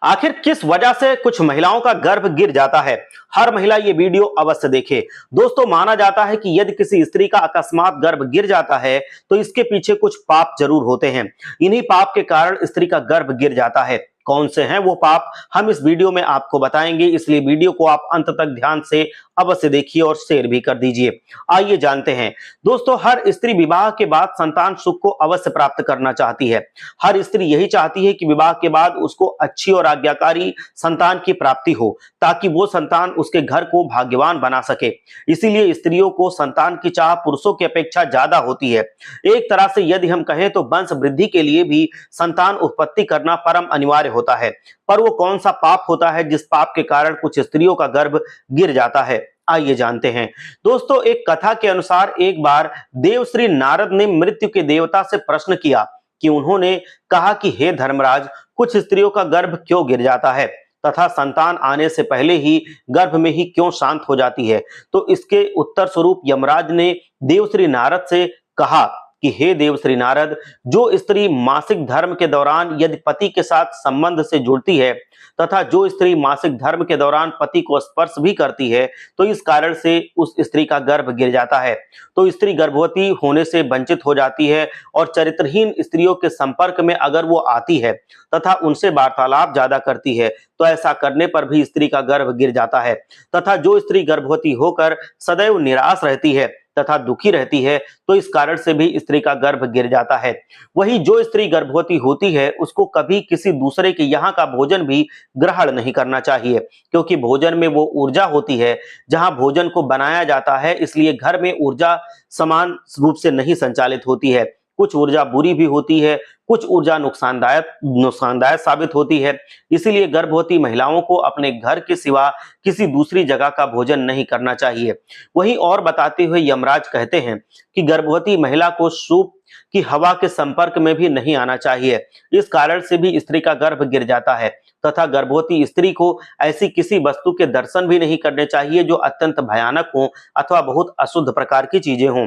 आखिर किस वजह से कुछ महिलाओं का गर्भ गिर जाता है? हर महिला ये वीडियो अवश्य देखे। दोस्तों, माना जाता है कि यदि किसी स्त्री का अकस्मात गर्भ गिर जाता है तो इसके पीछे कुछ पाप जरूर होते हैं। इन्हीं पाप के कारण स्त्री का गर्भ गिर जाता है। कौन से हैं वो पाप, हम इस वीडियो में आपको बताएंगे, इसलिए वीडियो को आप अंत तक ध्यान से अवश्य देखिए और शेयर भी कर दीजिए। आइए जानते हैं। दोस्तों, हर स्त्री विवाह के बाद संतान सुख को अवश्य प्राप्त करना चाहती है। हर स्त्री यही चाहती है कि विवाह के बाद उसको अच्छी और आज्ञाकारी संतान की प्राप्ति हो, ताकि वो संतान उसके घर को भाग्यवान बना सके। इसीलिए स्त्रियों को संतान की चाह पुरुषों की अपेक्षा ज्यादा होती है। एक तरह से यदि हम कहें तो वंश वृद्धि के लिए भी संतान उत्पत्ति करना परम अनिवार्य होता है। पर वो कौन सा पाप होता है जिस पाप के कारण कुछ स्त्रियों का गर्भ गिर जाता है? आइए जानते हैं। दोस्तों, एक कथा के अनुसार एक बार देवश्री नारद ने मृत्यु के देवता से प्रश्न किया कि उन्होंने कहा कि हे धर्मराज, कुछ स्त्रियों का गर्भ क्यों गिर जाता है तथा संतान आने से पहले ही गर्भ में ही क्यों शांत हो जाती है? तो इसके उत्तर स्वरूप यमराज ने देवश्री नारद से कहा कि हे देवश्री नारद, जो स्त्री मासिक धर्म के दौरान यदि पति के साथ संबंध से जुड़ती है तथा जो स्त्री मासिक धर्म के दौरान पति को स्पर्श भी करती है, तो इस कारण से उस स्त्री का गर्भ गिर जाता है। तो स्त्री गर्भवती होने से वंचित हो जाती है और चरित्रहीन स्त्रियों के संपर्क में अगर वो आती है तथा उनसे वार्तालाप ज्यादा करती है, तो ऐसा करने पर भी स्त्री का गर्भ गिर जाता है। तथा जो स्त्री गर्भवती होकर सदैव निराश रहती है तथा दुखी रहती है, तो इस कारण से भी स्त्री का गर्भ गिर जाता है। वही जो स्त्री गर्भवती होती है उसको कभी किसी दूसरे के यहाँ का भोजन भी ग्रहण नहीं करना चाहिए, क्योंकि भोजन में वो ऊर्जा होती है जहाँ भोजन को बनाया जाता है, इसलिए घर में ऊर्जा समान रूप से नहीं संचालित होती है। कुछ ऊर्जा बुरी भी होती है, कुछ ऊर्जा नुकसानदायक साबित होती है। इसीलिए गर्भवती महिलाओं को अपने घर के सिवा किसी दूसरी जगह का भोजन नहीं करना चाहिए। वहीं और बताते हुए यमराज कहते हैं कि गर्भवती महिला को सूप की हवा के संपर्क में भी नहीं आना चाहिए। इस कारण से भी स्त्री का गर्भ गिर जाता है। तथा गर्भवती स्त्री को ऐसी किसी वस्तु के दर्शन भी नहीं करने चाहिए जो अत्यंत भयानक हो अथवा बहुत अशुद्ध प्रकार की चीजें हों।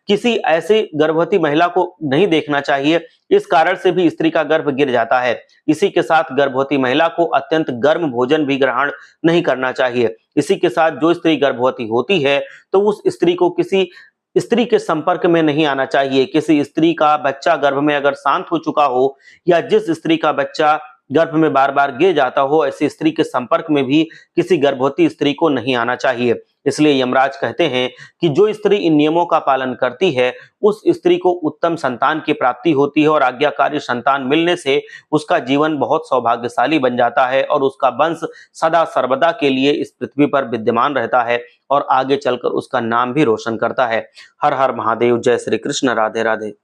किसी ऐसे गर्भवती महिला को नहीं देखना चाहिए, इस कारण से भी स्त्री का गर्भ गिर जाता है। इसी के साथ गर्भवती महिला को अत्यंत गर्म भोजन भी ग्रहण नहीं करना चाहिए। इसी के साथ जो स्त्री गर्भवती होती है तो उस स्त्री को किसी स्त्री के संपर्क में नहीं आना चाहिए। किसी स्त्री का बच्चा गर्भ में अगर शांत हो चुका हो या जिस स्त्री का बच्चा गर्भ में बार बार गिर जाता हो, ऐसी स्त्री के संपर्क में भी किसी गर्भवती स्त्री को नहीं आना चाहिए। इसलिए यमराज कहते हैं कि जो स्त्री इन नियमों का पालन करती है उस स्त्री को उत्तम संतान की प्राप्ति होती है और आज्ञाकारी संतान मिलने से उसका जीवन बहुत सौभाग्यशाली बन जाता है और उसका वंश सदा सर्वदा के लिए इस पृथ्वी पर विद्यमान रहता है और आगे चलकर उसका नाम भी रोशन करता है। हर हर महादेव। जय श्री कृष्ण। राधे राधे।